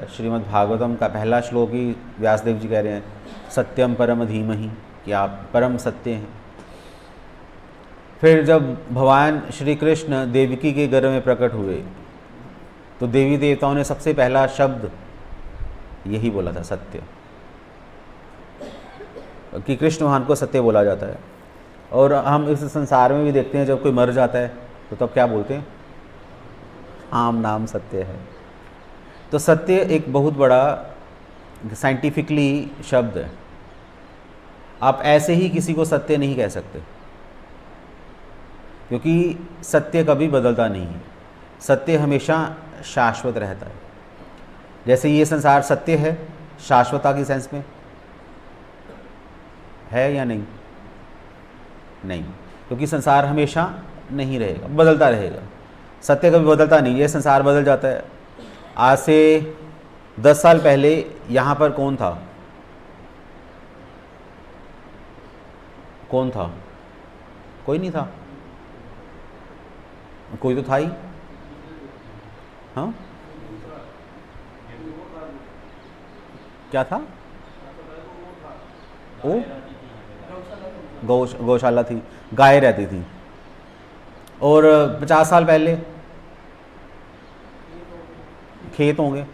है। श्रीमद् भागवतम का पहला श्लोक ही व्यासदेव जी कह रहे हैं सत्यम परम धीमहि, कि आप परम सत्य हैं। फिर जब भगवान श्री कृष्ण देवकी के गर्भ में प्रकट हुए तो देवी देवताओं ने सबसे पहला शब्द यही बोला था, सत्य, कि कृष्ण भगवान को सत्य बोला जाता है। और हम इस संसार में भी देखते हैं जब कोई मर जाता है तो तब क्या बोलते हैं, आम नाम सत्य है। तो सत्य एक बहुत बड़ा साइंटिफिकली शब्द है। आप ऐसे ही किसी को सत्य नहीं कह सकते, क्योंकि सत्य कभी बदलता नहीं है। सत्य हमेशा शाश्वत रहता है। जैसे ये संसार सत्य है शाश्वतता की सेंस में है या नहीं? नहीं, क्योंकि संसार हमेशा नहीं रहेगा, बदलता रहेगा। सत्य कभी बदलता नहीं, ये संसार बदल जाता है। आज से 10 साल पहले यहाँ पर कौन था? कौन था? कोई नहीं था। कोई तो था ही। हाँ, क्या था? ओ, गौशाला थी, गाय रहती थी। और 50 साल पहले खेत होंगे।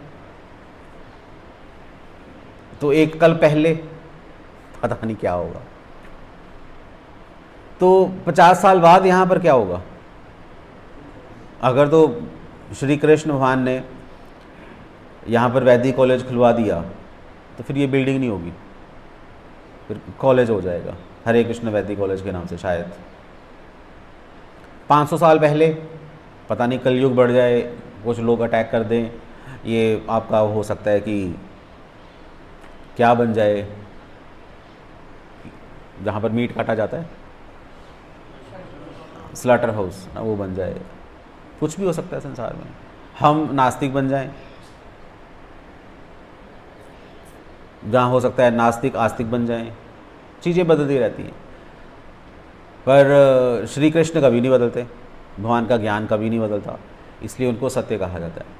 तो एक कल पहले पता नहीं क्या होगा। तो 50 साल बाद यहाँ पर क्या होगा? अगर तो श्री कृष्ण भगवान ने यहाँ पर वैदिक कॉलेज खुलवा दिया तो फिर ये बिल्डिंग नहीं होगी, फिर कॉलेज हो जाएगा हरे कृष्ण वैदिक कॉलेज के नाम से शायद। 500 साल पहले पता नहीं कलयुग बढ़ जाए, कुछ लोग अटैक कर दें, ये आपका हो सकता है कि क्या बन जाए, जहाँ पर मीट काटा जाता है, स्लॉटर हाउस ना, वो बन जाए। कुछ भी हो सकता है संसार में। हम नास्तिक बन जाएं, जहाँ हो सकता है नास्तिक आस्तिक बन जाएं। चीज़ें बदलती रहती हैं, पर श्री कृष्ण कभी नहीं बदलते, भगवान का ज्ञान कभी नहीं बदलता, इसलिए उनको सत्य कहा जाता है।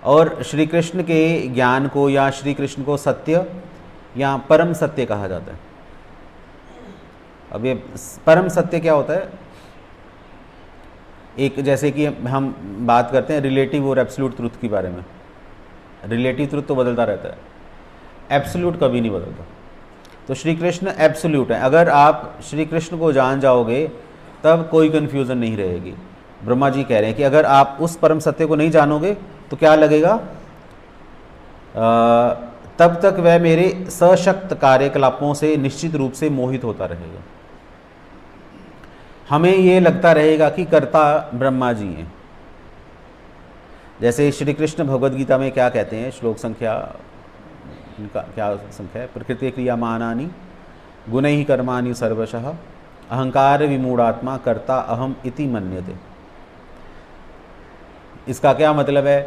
और श्री कृष्ण के ज्ञान को या श्री कृष्ण को सत्य या परम सत्य कहा जाता है। अब ये परम सत्य क्या होता है? एक जैसे कि हम बात करते हैं रिलेटिव और एब्सोल्यूट ट्रुथ के बारे में। रिलेटिव ट्रुथ तो बदलता रहता है, एब्सोल्यूट कभी नहीं बदलता। तो श्री कृष्ण एब्सोल्यूट है। अगर आप श्री कृष्ण को जान जाओगे तब कोई कन्फ्यूज़न नहीं रहेगी। ब्रह्मा जी कह रहे हैं कि अगर आप उस परम सत्य को नहीं जानोगे तो क्या लगेगा, तब तक वह मेरे सशक्त कार्यकलापों से निश्चित रूप से मोहित होता रहेगा। हमें ये लगता रहेगा कि कर्ता ब्रह्मा जी हैं। जैसे श्री कृष्ण भगवद गीता में क्या कहते हैं, श्लोक संख्या इनका क्या संख्या है, प्रकृति क्रियमाणानि गुणैः कर्माणि सर्वशः अहंकार विमूढ़ात्मा कर्ता अहम इति मन्यते। इसका क्या मतलब है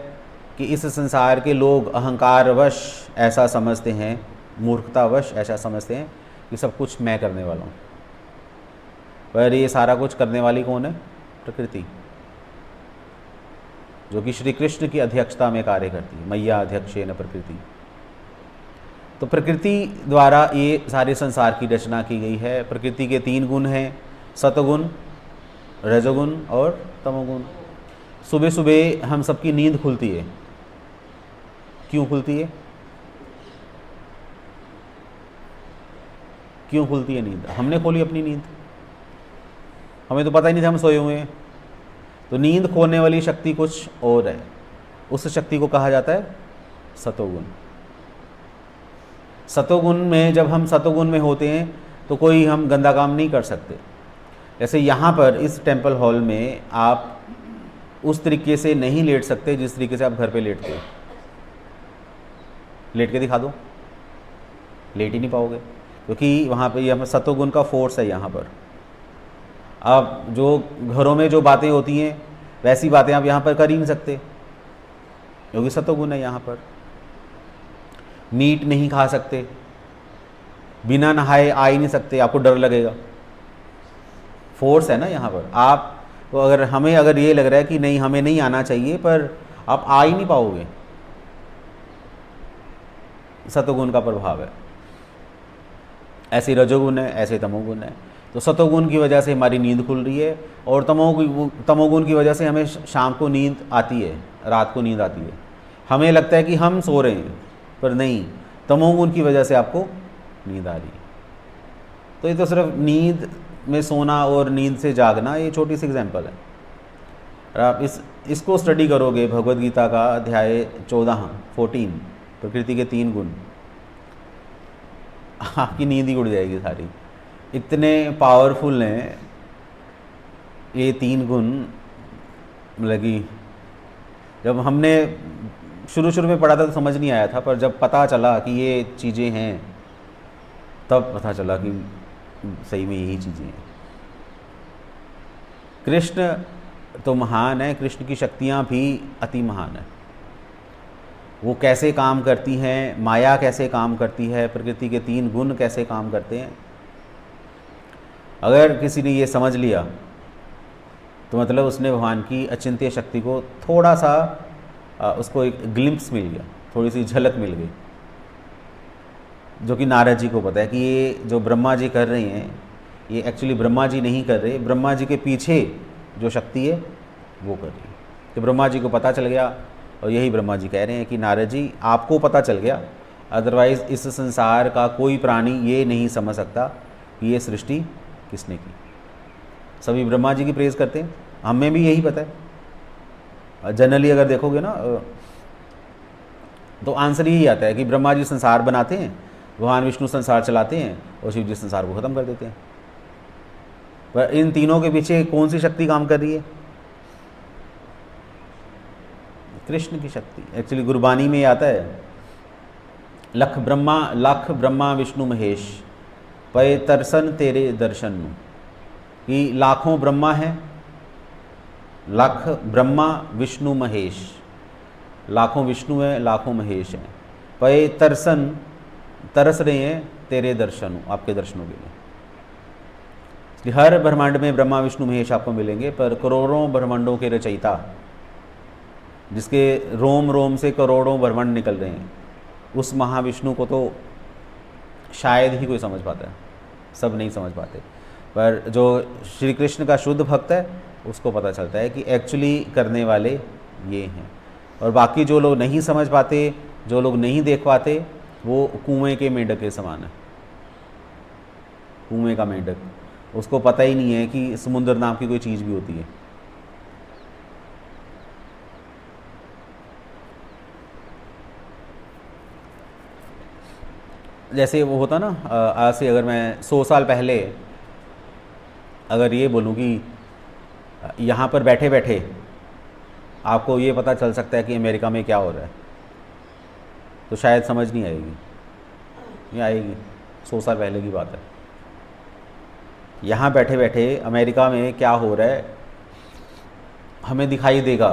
कि इस संसार के लोग अहंकारवश ऐसा समझते हैं, मूर्खतावश ऐसा समझते हैं कि सब कुछ मैं करने वाला हूँ, पर ये सारा कुछ करने वाली कौन है? प्रकृति, जो कि श्री कृष्ण की अध्यक्षता में कार्य करती है। मैया अध्यक्षेन प्रकृति। तो प्रकृति द्वारा ये सारे संसार की रचना की गई है। प्रकृति के 3 गुण हैं, सतगुण, रजोगुण और तमोगुण। सुबह सुबह हम सबकी नींद खुलती है। क्यों खुलती है? क्यों खुलती है नींद? हमने खोली अपनी नींद, हमें तो पता ही नहीं था हम सोए हुए हैं। तो नींद खोलने वाली शक्ति कुछ और है, उस शक्ति को कहा जाता है सतोगुण। सतोगुण में जब हम सतोगुण में होते हैं तो कोई हम गंदा काम नहीं कर सकते। जैसे यहाँ पर इस टेम्पल हॉल में आप उस तरीके से नहीं लेट सकते जिस तरीके से आप घर पे लेटते हो। लेट के दिखा दो, लेट ही नहीं पाओगे, क्योंकि वहाँ पे ये सतोगुण का फोर्स है यहाँ पर। अब जो घरों में जो बातें होती हैं वैसी बातें आप यहाँ पर कर ही नहीं सकते, क्योंकि सतोगुण है यहाँ पर। मीट नहीं खा सकते, बिना नहाए आ ही नहीं सकते, आपको डर लगेगा। फोर्स है ना यहाँ पर। आप तो अगर ये लग रहा है कि नहीं हमें नहीं आना चाहिए, पर आप आ ही नहीं पाओगे। सतोगुण का प्रभाव है। ऐसे रजोगुण है, ऐसे तमोगुण है। तो सतोगुण की वजह से हमारी नींद खुल रही है, और तमोगुण की वजह से हमें शाम को नींद आती है, रात को नींद आती है। हमें लगता है कि हम सो रहे हैं, पर नहीं, तमोगुण की वजह से आपको नींद आ रही है। तो ये तो सिर्फ नींद में सोना और नींद से जागना, ये छोटी सी एग्जांपल है। और आप इसको स्टडी करोगे, भगवद गीता का अध्याय 14 प्रकृति के 3 गुण, आपकी नींद ही उड़ जाएगी सारी। इतने पावरफुल हैं ये 3 गुण। लगी जब हमने शुरू में पढ़ा था तो समझ नहीं आया था, पर जब पता चला कि ये चीज़ें हैं, तब पता चला कि सही में यही चीज़ें हैं। कृष्ण तो महान है, कृष्ण की शक्तियाँ भी अति महान है। वो कैसे काम करती हैं, माया कैसे काम करती है, प्रकृति के 3 गुण कैसे काम करते हैं, अगर किसी ने ये समझ लिया तो मतलब उसने भगवान की अचिंत्य शक्ति को थोड़ा सा उसको एक ग्लिम्प्स मिल गया, थोड़ी सी झलक मिल गई, जो कि नारद जी को पता है कि ये जो ब्रह्मा जी कर रहे हैं, ये एक्चुअली ब्रह्मा जी नहीं कर रहे, ब्रह्मा जी के पीछे जो शक्ति है वो कर रही है। तो ब्रह्मा जी को पता चल गया, और यही ब्रह्मा जी कह रहे हैं कि नारद जी आपको पता चल गया, अदरवाइज़ इस संसार का कोई प्राणी ये नहीं समझ सकता कि ये सृष्टि किसने की। सभी ब्रह्मा जी की प्रेज़ करते हैं, हमें भी यही पता है। जनरली अगर देखोगे ना तो आंसर यही आता है कि ब्रह्मा जी संसार बनाते हैं, भगवान विष्णु संसार चलाते हैं, और शिव जी संसार को ख़त्म कर देते हैं। पर इन तीनों के पीछे कौन सी शक्ति काम कर रही है? कृष्ण की शक्ति। एक्चुअली गुरबानी में ये आता है, लख ब्रह्मा विष्णु महेश, पय तरसन तेरे दर्शन नु। कि लाखों ब्रह्मा हैं, लाख ब्रह्मा विष्णु महेश, लाखों विष्णु हैं, लाखों महेश हैं, पय तरसन तरस रहे हैं तेरे दर्शन, आपके दर्शनों के लिए। इसलिए हर ब्रह्मांड में ब्रह्मा विष्णु महेश आपको मिलेंगे, पर करोड़ों ब्रह्मांडों के रचयिता, जिसके रोम रोम से करोड़ों ब्रह्मांड निकल रहे हैं, उस महाविष्णु को तो शायद ही कोई समझ पाता है, सब नहीं समझ पाते। पर जो श्री कृष्ण का शुद्ध भक्त है उसको पता चलता है कि एक्चुअली करने वाले ये हैं। और बाकी जो लोग नहीं समझ पाते, जो लोग नहीं देख पाते, वो कुएं के मेंढक के समान है। कुएं का मेंढक, उसको पता ही नहीं है कि समुद्र नाम की कोई चीज़ भी होती है। जैसे वो होता ना, आज से अगर मैं 100 साल पहले अगर ये बोलूँ कि यहाँ पर बैठे बैठे आपको ये पता चल सकता है कि अमेरिका में क्या हो रहा है, तो शायद समझ नहीं आएगी। नहीं आएगी, 100 साल पहले की बात है। यहाँ बैठे बैठे अमेरिका में क्या हो रहा है हमें दिखाई देगा,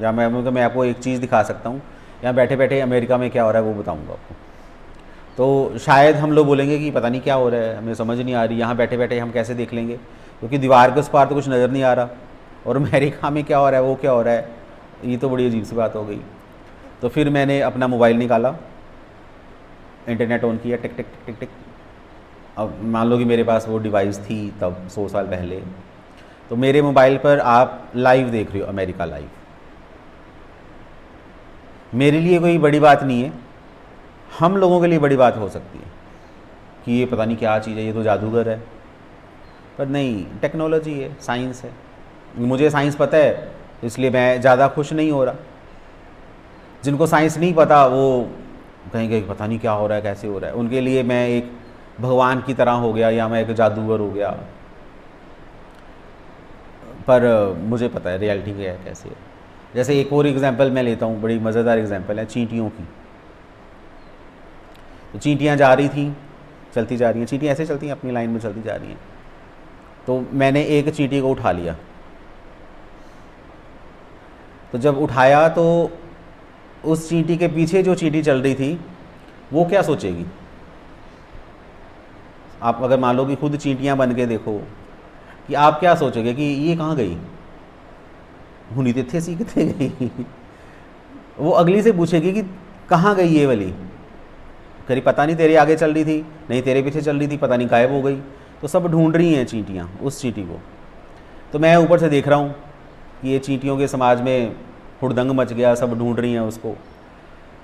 या मैं आपको एक चीज़ दिखा सकता हूँ, यहाँ बैठे बैठे अमेरिका में क्या हो रहा है वो बताऊँगा आपको। तो शायद हम लोग बोलेंगे कि पता नहीं क्या हो रहा है, हमें समझ नहीं आ रही, यहाँ बैठे बैठे हम कैसे देख लेंगे, क्योंकि दीवार के उस पार तो कुछ नज़र नहीं आ रहा, और अमेरिका में क्या हो रहा है, वो क्या हो रहा है, ये तो बड़ी अजीब सी बात हो गई। तो फिर मैंने अपना मोबाइल निकाला, इंटरनेट ऑन किया, टिक टिक टिक टिक टिक। अब मान लो कि मेरे पास वो डिवाइस थी तब 100 साल पहले, तो मेरे मोबाइल पर आप लाइव देख रहे हो, अमेरिका लाइव। मेरे लिए कोई बड़ी बात नहीं है, हम लोगों के लिए बड़ी बात हो सकती है कि ये पता नहीं क्या चीज़ है, ये तो जादूगर है। पर नहीं, टेक्नोलॉजी है, साइंस है। मुझे साइंस पता है इसलिए मैं ज़्यादा खुश नहीं हो रहा। जिनको साइंस नहीं पता वो कहेंगे पता नहीं क्या हो रहा है, कैसे हो रहा है, उनके लिए मैं एक भगवान की तरह हो गया, या मैं एक जादूगर हो गया। पर मुझे पता है रियलिटी क्या है, कैसे है। जैसे एक और एग्जांपल मैं लेता हूँ, बड़ी मज़ेदार एग्जांपल है चींटियों की। तो चींटियाँ जा रही थी, चलती जा रही हैं, चींटियाँ ऐसे चलती हैं अपनी लाइन में चलती जा रही हैं। तो मैंने एक चींटी को उठा लिया। तो जब उठाया तो उस चींटी के पीछे जो चींटी चल रही थी वो क्या सोचेगी? आप अगर मान लो कि खुद चींटियाँ बन के देखो कि आप क्या सोचोगे कि ये कहाँ गई, हुनी थे सी कितने गई। वो अगली से पूछेगी कि कहाँ गई ये वाली, करीब पता नहीं तेरे आगे चल रही थी, नहीं तेरे पीछे चल रही थी, पता नहीं गायब हो गई। तो सब ढूंढ रही हैं चींटियाँ उस चींटी को। तो मैं ऊपर से देख रहा हूँ कि ये चींटियों के समाज में हुड़दंग मच गया, सब ढूंढ रही हैं उसको।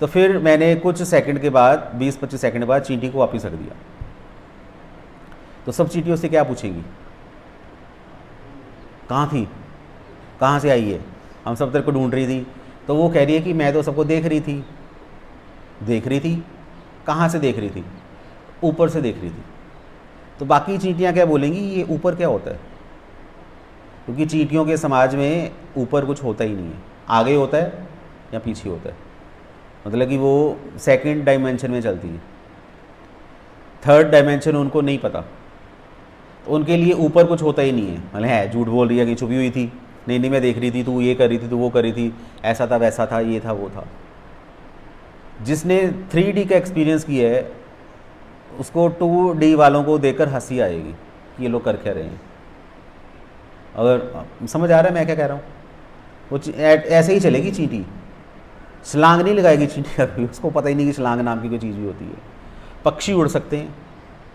तो फिर मैंने कुछ सेकंड के बाद, 20-25 सेकंड बाद चींटी को वापस रख दिया। तो सब चींटियों से क्या पूछेंगी, कहाँ थी, कहाँ से आई है, हम सब तेरे को ढूंढ रही थी। तो वो कह रही है कि मैं तो सबको देख रही थी। देख रही थी? कहाँ से देख रही थी? ऊपर से देख रही थी। तो बाकी चींटियाँ क्या बोलेंगी, ये ऊपर क्या होता है? क्योंकि चींटियों के समाज में ऊपर कुछ होता ही नहीं है, आगे होता है या पीछे होता है, मतलब कि वो सेकंड डायमेंशन में चलती है, थर्ड डायमेंशन उनको नहीं पता। तो उनके लिए ऊपर कुछ होता ही नहीं है, मतलब है झूठ बोल रही है कि छुपी हुई थी, नहीं नहीं मैं देख रही थी, तू ये कर रही थी, तू वो कर रही थी, ऐसा था वैसा था, ये था वो था। जिसने 3D का एक्सपीरियंस किया है उसको 2D वालों को देखकर हंसी आएगी कि ये लोग कर क्या रहे हैं। अगर समझ आ रहा है मैं क्या कह रहा हूँ? वो ऐसे ही चलेगी चींटी, छलांग नहीं लगाएगी चींटी कभी, उसको पता ही नहीं कि छलांग नाम की कोई चीज़ भी होती है। पक्षी उड़ सकते हैं,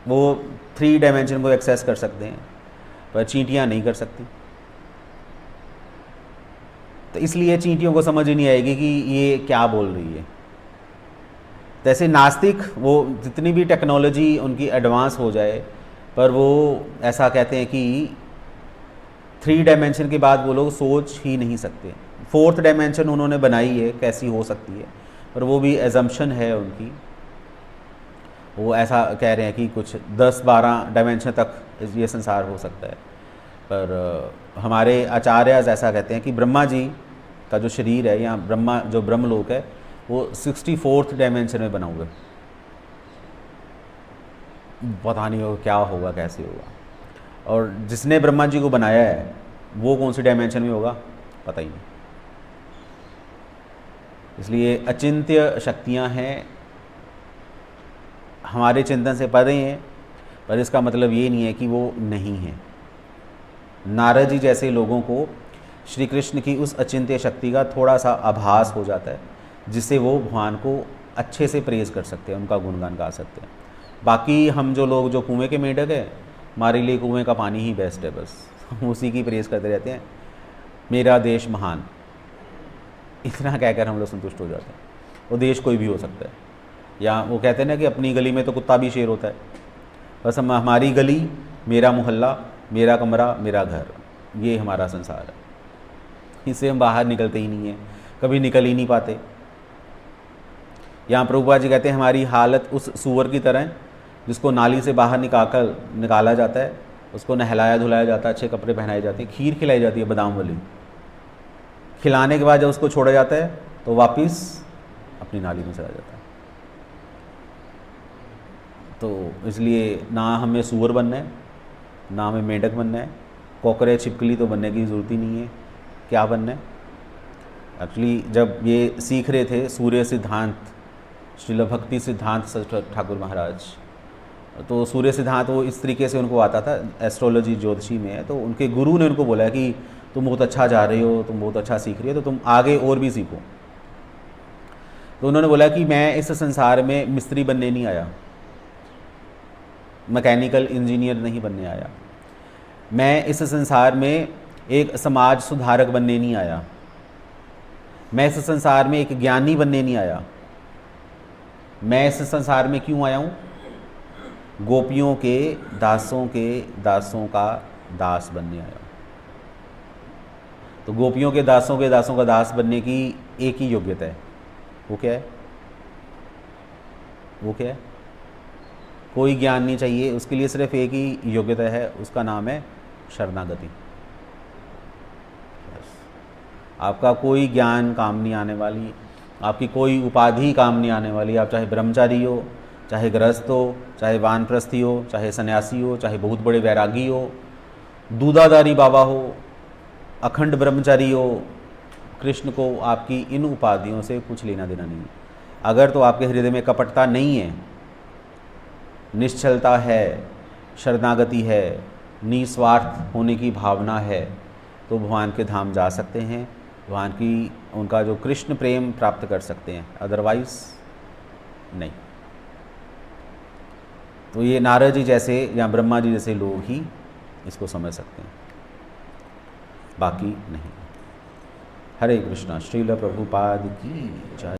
वो 3 डायमेंशन को एक्सेस कर सकते हैं, पर चींटियाँ नहीं कर सकती। तो इसलिए चींटियों को समझ ही नहीं आएगी कि ये क्या बोल रही है। जैसे नास्तिक, वो जितनी भी टेक्नोलॉजी उनकी एडवांस हो जाए, पर वो ऐसा कहते हैं कि 3 डायमेंशन के बाद वो लोग सोच ही नहीं सकते। 4th डायमेंशन उन्होंने बनाई है, कैसी हो सकती है, पर वो भी एजम्पशन है उनकी। वो ऐसा कह रहे हैं कि कुछ 10-12 डायमेंशन तक ये संसार हो सकता है। पर हमारे आचार्य ऐसा कहते हैं कि ब्रह्मा जी का जो शरीर है, या ब्रह्मा जो ब्रह्मलोक है, वो 64th डायमेंशन में बना हुआ है। पता नहीं होगा क्या होगा, कैसे होगा। और जिसने ब्रह्मा जी को बनाया है वो कौन सी डायमेंशन में होगा, पता ही नहीं। इसलिए अचिंत्य शक्तियाँ हैं, हमारे चिंतन से परे हैं, पर इसका मतलब ये नहीं है कि वो नहीं है। नारद जी जैसे लोगों को श्री कृष्ण की उस अचिंत्य शक्ति का थोड़ा सा आभास हो जाता है, जिससे वो भगवान को अच्छे से प्रेज़ कर सकते हैं, उनका गुणगान गा सकते हैं। बाकी हम जो लोग जो कुएं के मेंढक है, हमारे लिए कुएं का पानी ही बेस्ट है, बस हम उसी की प्रेज़ करते रहते हैं। मेरा देश महान, इतना कहकर हम लोग संतुष्ट हो जाते हैं। वो देश कोई भी हो सकता है, या वो कहते हैं ना कि अपनी गली में तो कुत्ता भी शेर होता है। बस हमारी गली, मेरा मोहल्ला, मेरा कमरा, मेरा घर, ये हमारा संसार है। इससे हम बाहर निकलते ही नहीं हैं, कभी निकल ही नहीं पाते। यहाँ प्रभुपाद जी कहते हैं हमारी हालत उस सूअर की तरह है जिसको नाली से बाहर निकाला जाता है, उसको नहलाया धुलाया जाता है, अच्छे कपड़े पहनाए जाते हैं, खीर खिलाई जाती है बादाम वाली। खिलाने के बाद जब उसको छोड़ा जाता है तो वापस अपनी नाली में चला जाता है। तो इसलिए ना हमें सूअर बनना है, ना हमें मेंढक बनना है, कॉकरे छिपकली तो बनने की ज़रूरत ही नहीं है। क्या बनना है? एक्चुअली जब ये सीख रहे थे सूर्य सिद्धांत, श्रील भक्ति सिद्धांत ठाकुर महाराज, तो सूर्य सिद्धांत वो इस तरीके से उनको आता था, एस्ट्रोलॉजी ज्योतिषी में है। तो उनके गुरु ने उनको बोला कि तुम बहुत अच्छा जा रहे हो, तुम बहुत अच्छा सीख रही हो, तो तुम आगे और भी सीखो। तो उन्होंने बोला कि मैं इस संसार में मिस्त्री बनने नहीं आया, मैकेनिकल इंजीनियर नहीं बनने आया, मैं इस संसार में एक समाज सुधारक बनने नहीं आया, मैं इस संसार में एक ज्ञानी बनने नहीं आया। मैं इस संसार में क्यों आया हूँ? गोपियों के दासों का दास बनने आया हूँ। तो गोपियों के दासों का दास बनने की एक ही योग्यता है, वो क्या है? वो क्या है? कोई ज्ञान नहीं चाहिए, उसके लिए सिर्फ एक ही योग्यता है, उसका नाम है शरणागति। आपका कोई ज्ञान काम नहीं आने वाली, आपकी कोई उपाधि काम नहीं आने वाली। आप चाहे ब्रह्मचारी हो, चाहे गृहस्थ हो, चाहे वानप्रस्थी हो, चाहे सन्यासी हो, चाहे बहुत बड़े वैरागी हो, दूधाधारी बाबा हो, अखंड ब्रह्मचारी हो, कृष्ण को आपकी इन उपाधियों से कुछ लेना देना नहीं। अगर तो आपके हृदय में कपटता नहीं है, निश्चलता है, शरणागति है, निस्वार्थ होने की भावना है, तो भगवान के धाम जा सकते हैं, भगवान की उनका जो कृष्ण प्रेम प्राप्त कर सकते हैं, अदरवाइज नहीं। तो ये नारद जी जैसे या ब्रह्मा जी जैसे लोग ही इसको समझ सकते हैं, बाकी नहीं। हरे कृष्णा। श्रील प्रभुपाद की जय।